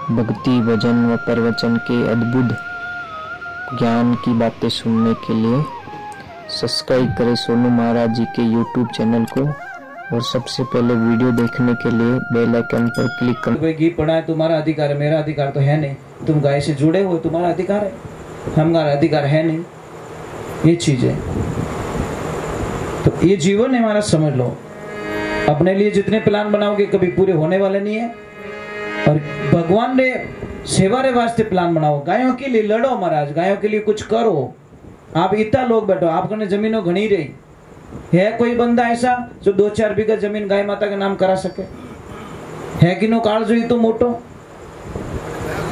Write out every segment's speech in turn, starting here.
भक्ति भजन व प्रवचन के अद्भुत ज्ञान की बातें सुनने के लिए सब्सक्राइब करें सोनू महाराज जी के यूट्यूब चैनल को और सबसे पहले वीडियो देखने के लिए बेल आइकन पर क्लिक करें। कोई घी पड़ा है तुम्हारा अधिकार है, मेरा अधिकार तो है नहीं। तुम गाय से जुड़े हो तुम्हारा अधिकार है, हमारा अधिकार है नहीं। ये चीज है। तो ये जीवन है हमारा, समझ लो। अपने लिए जितने प्लान बनाओगे कभी पूरे होने वाले नहीं है। और भगवान ने सेवा रे वास्ते प्लान बनाओ। गायों के लिए लड़ो महाराज, गायों के लिए कुछ करो। आप इतना लोग बैठो, आपको जमीनों घनी रही है। कोई बंदा ऐसा जो 2-4 बीघा जमीन गाय माता के नाम करा सके है कि नो? काल जो तो मोटो।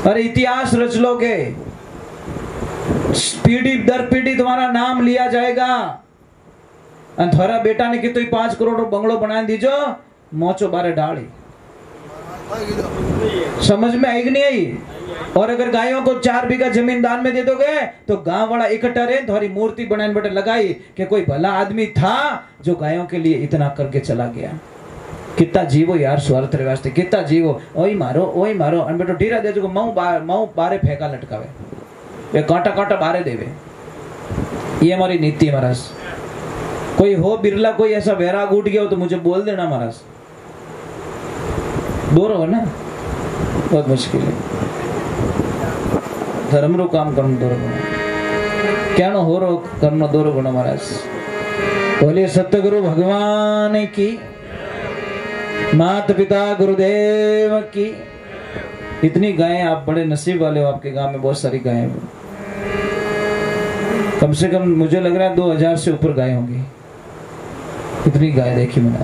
अरे इतिहास रच लोगे, पीढ़ी दर पीढ़ी तुम्हारा नाम लिया जाएगा। थारा बेटा ने कितो 5 करोड़ बंगलो बना दीजो, मोचो बारे डाली। समझ में आई कि नहीं आई? और अगर गायों को 4 बीघा जमीन दान में दे दोगे तो गांव वाला इकट्ठा रहे, तुम्हारी मूर्ति बनाने बेटे लगाई कि कोई भला आदमी था जो गायों के लिए इतना करके चला गया। कितना जीवो यार स्वार्थ रे वास्ते, कितना जीवो। ओई मारो और बेटो ढीरा दे जो मऊ बारे फेंका लटकावे, वे कांटा कांटा बारे देवे। ये हमारी नीति है महाराज। कोई हो बिरला, कोई ऐसा वैराग उठ गया हो तो मुझे बोल देना महाराज। दूर हो ना, बहुत मुश्किल है। धर्म रो काम करना दूर गुण, क्या हो रो करना दूर गुण महाराज। बोलिए सतगुरु भगवान की, माता पिता गुरुदेव की। इतनी गायें, आप बड़े नसीब वाले हो, आपके गांव में बहुत सारी गायें। कम से कम मुझे लग रहा है 2000 से ऊपर गायें होंगी। इतनी गाय देखी मैंने।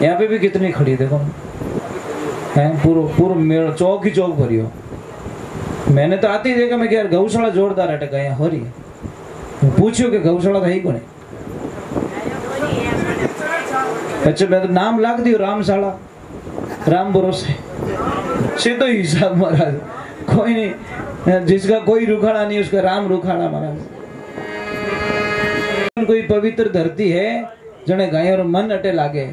यहाँ पे भी कितनी खड़ी देखो है, पूरा मेरा चौक ही चौक भरी हो। मैंने तो आती देखा, मैं यार गौशाला जोरदार है, गाय हो रही है। पूछो कि गौशाला था ही कौन है? अच्छा मैं तो नाम लाग दियो रामशाला, राम भरोसे सीधो हिसाब महाराज। कोई नहीं, जिसका कोई रुखाड़ा नहीं उसका राम रुखाड़ा महाराज। कोई पवित्र धरती है जने गायों रो मन अटे लागे,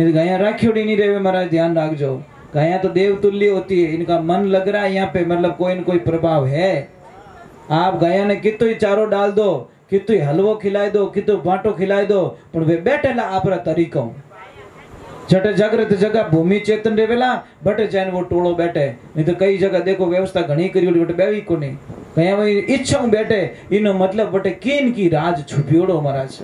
गाया राखियोड़ी नहीं रहे महाराज। ध्यान रख जो, गाया तो देव तुल्य होती है, इनका मन लग रहा है यहाँ पे, मतलब कोई न कोई प्रभाव है। आप गाया ने कितो ही चारो डाल दो, कितो ही हलवो खिलाए दो, कितो बाटो खिलाए दो, पर वे बैठेला आपरा तरीको। जटे जागृत जगह भूमि चेतन रेवेला बटे जान वो टोलो बैठे। नहीं तो कई जगह देखो व्यवस्था घनी करी बटे बेवी को नहीं, कहीं वही इच्छा बैठे। इनो मतलब बटे किन की राज छुपियोड़ो महाराज।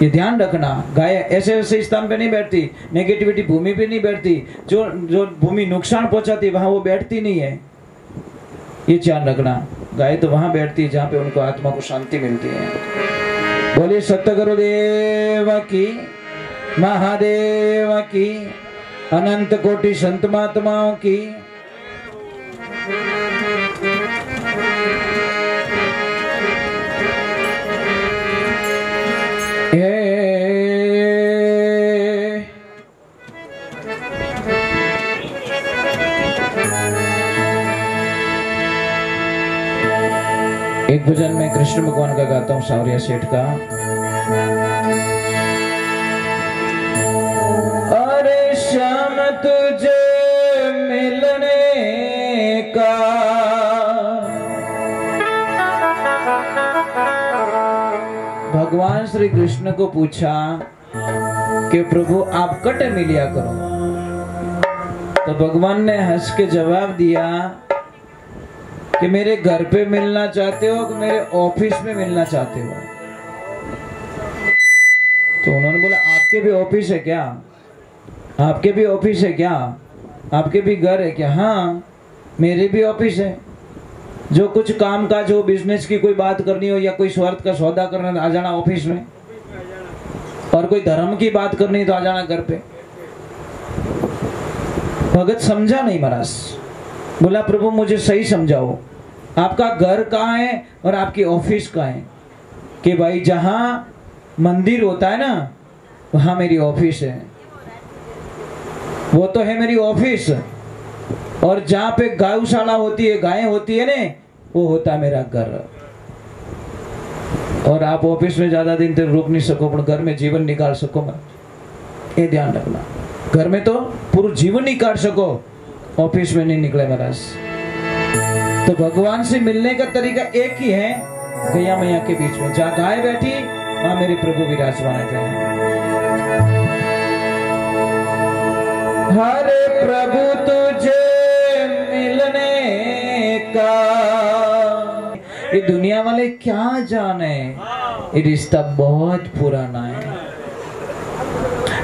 ये ध्यान रखना, गाय ऐसे ऐसे स्थान पे नहीं बैठती, नेगेटिविटी भूमि पे नहीं बैठती। जो भूमि नुकसान पहुंचाती वहां वो बैठती नहीं है। ये ध्यान रखना, गाय तो वहां बैठती है जहां पे उनको आत्मा को शांति मिलती है। बोलिए सतगुरुदेव की, महादेव की, अनंत कोटि संत महात्माओं की। एक भजन में कृष्ण भगवान का गाता हूं, सावरिया सेठ का। अरे श्याम तुझे मिलने का भगवान श्री कृष्ण को पूछा कि प्रभु आप कट मिलिया करो। तो भगवान ने हंस के जवाब दिया कि मेरे घर पे मिलना चाहते हो कि मेरे ऑफिस में मिलना चाहते हो? तो उन्होंने बोला आपके भी ऑफिस है क्या? आपके भी ऑफिस है क्या? आपके भी घर है क्या? हाँ मेरे भी ऑफिस है। जो कुछ काम काज हो, बिजनेस की कोई बात करनी हो या कोई स्वार्थ का सौदा करना, आ जाना ऑफिस में। और कोई धर्म की बात करनी तो आ जाना घर पे। भगत समझा नहीं महाराज, बोला प्रभु मुझे सही समझाओ, आपका घर कहाँ है और आपकी ऑफिस कहाँ है? कि भाई जहां मंदिर होता है ना वहां मेरी ऑफिस है। वो तो है मेरी ऑफिस, और जहां पे गौशाला होती है, गायें होती है ने, वो होता है मेरा घर। और आप ऑफिस में ज्यादा दिन तक रुक नहीं सको, पर घर में जीवन निकाल सको मत, ये ध्यान रखना। घर में तो पूरा जीवन नहीं काट सको, ऑफिस में नहीं निकले महाराज। तो भगवान से मिलने का तरीका एक ही है, गैया मैया के बीच में जहाँ गाय बैठी वहां मेरे प्रभु विराजमान थे। हरे प्रभु तुझे मिलने का ये दुनिया वाले क्या जाने, ये रिश्ता बहुत पुराना है।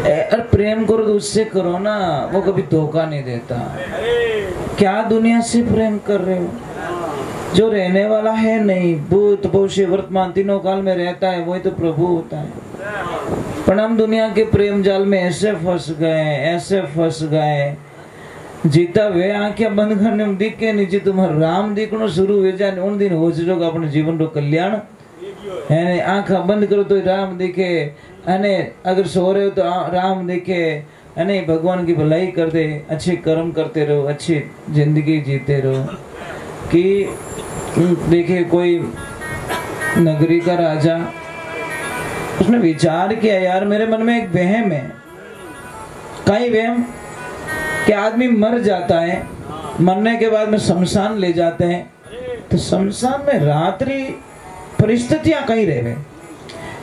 और प्रेम करो तो उससे करो ना, वो कभी धोखा नहीं देता। क्या दुनिया से प्रेम कर रहे हो? जो रहने वाला है नहीं, भूत भविष्य वर्तमान तीनों काल में रहता है, वही तो प्रभु होता है। पर हम दुनिया के प्रेम जाल में ऐसे फंस गए जीता वे आंखें बंद करने में दिखे नहीं जी तुम्हारा राम दिखना शुरू हो जाए उन दिन हो जाएगा अपने जीवन रो कल्याण है। आंखा बंद करो तो राम दिखे, अगर सो रहे हो तो राम दिखे, भगवान की भलाई कर दे, अच्छे कर्म करते रहो, अच्छी जिंदगी जीते रहो। कि देखे कोई नगरी का राजा, उसने विचार किया यार मेरे मन में एक वहम है। कई वहम कि आदमी मर जाता है, मरने के बाद में शमशान ले जाते हैं, तो शमशान में रात्रि परिस्थितियां कहीं रहे।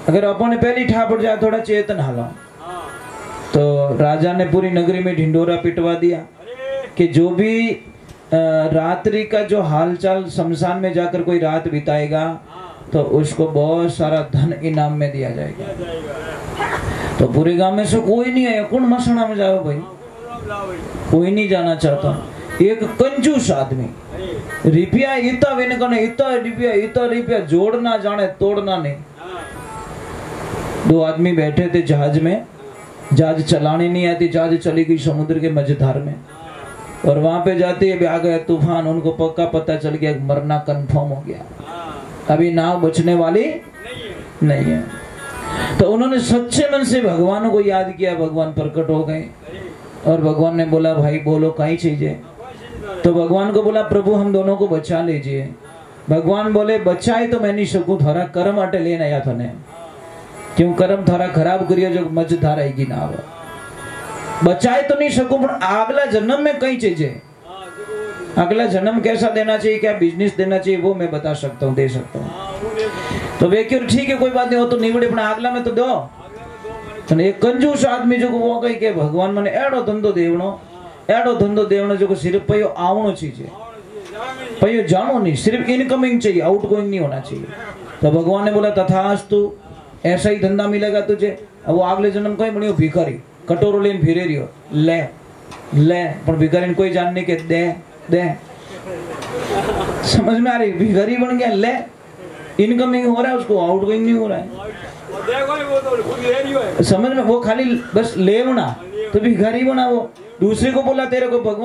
अगर अपने पहली ठापड़ जाए थोड़ा चेतन हाला, तो राजा ने पूरी नगरी में ढिंडोरा पिटवा दिया कि जो भी रात्रि का जो हालचाल शमशान में जाकर कोई रात बिताएगा तो उसको बहुत सारा धन इनाम में दिया जाएगा। तो पूरे गांव में से कोई नहीं आया, कौन मसना में जाओ भाई, कोई नहीं जाना चाहता। एक कंजूस आदमी रुपया इतना विनकने इतना रुपया जोड़ना जाने तोड़ना नहीं। दो आदमी बैठे थे जहाज में, जहाज चलानी नहीं आती, जहाज चली गई समुद्र के मझधार में, और वहां पे जाते ही आ गया तूफान। उनको पक्का पता चल गया मरना कंफर्म हो गया, अभी नाव बचने वाली नहीं है। तो उन्होंने सच्चे मन से भगवान को याद किया, भगवान प्रकट हो गए और भगवान ने बोला भाई बोलो कहीं चाहिए। तो भगवान को बोला प्रभु हम दोनों को बचा लीजिए। भगवान बोले बचाए तो मैं नहीं सकूं, थारा कर्म अटे लेना या थने, क्यों कर्म थारा खराब करियो जो मझधार आएगी ना आवे। बचाए तो नहीं सकूं पर अगला जन्म में कहीं चाहिए, अगला जन्म कैसा देना चाहिए, क्या बिजनेस देना चाहिए वो मैं बता सकता हूँ, दे सकता हूँ। तो वे क्यों ठीक है कोई बात नहीं, हो तो निवड़े अपना अगला में तो दो। तो एक कंजूस आदमी जो वो कही के भगवान मैंने एड़ो धंधो देवनो जो सिर्फ पयो आवनो चाहिए, पयो जानो नहीं, सिर्फ इनकमिंग चाहिए, आउटगोइंग नहीं होना चाहिए। तो भगवान ने बोला तथास्तु, ऐसा ही धंधा मिलेगा तुझे। अब वो अगले जन्म कहीं बनियो भिखारी, कटोरो लेन फिरे रियो, ले ले पर भिखारी कोई जानने के दे दे, समझ में आ रही, भिखारी बन गया, ले इनकमिंग हो रहा है उसको, आउटगोइंग नहीं हो रहा है। समझ में, वो खाली बस लेवना, तो भिखारी बना। वो दूसरे को बोला तेरे को भगवान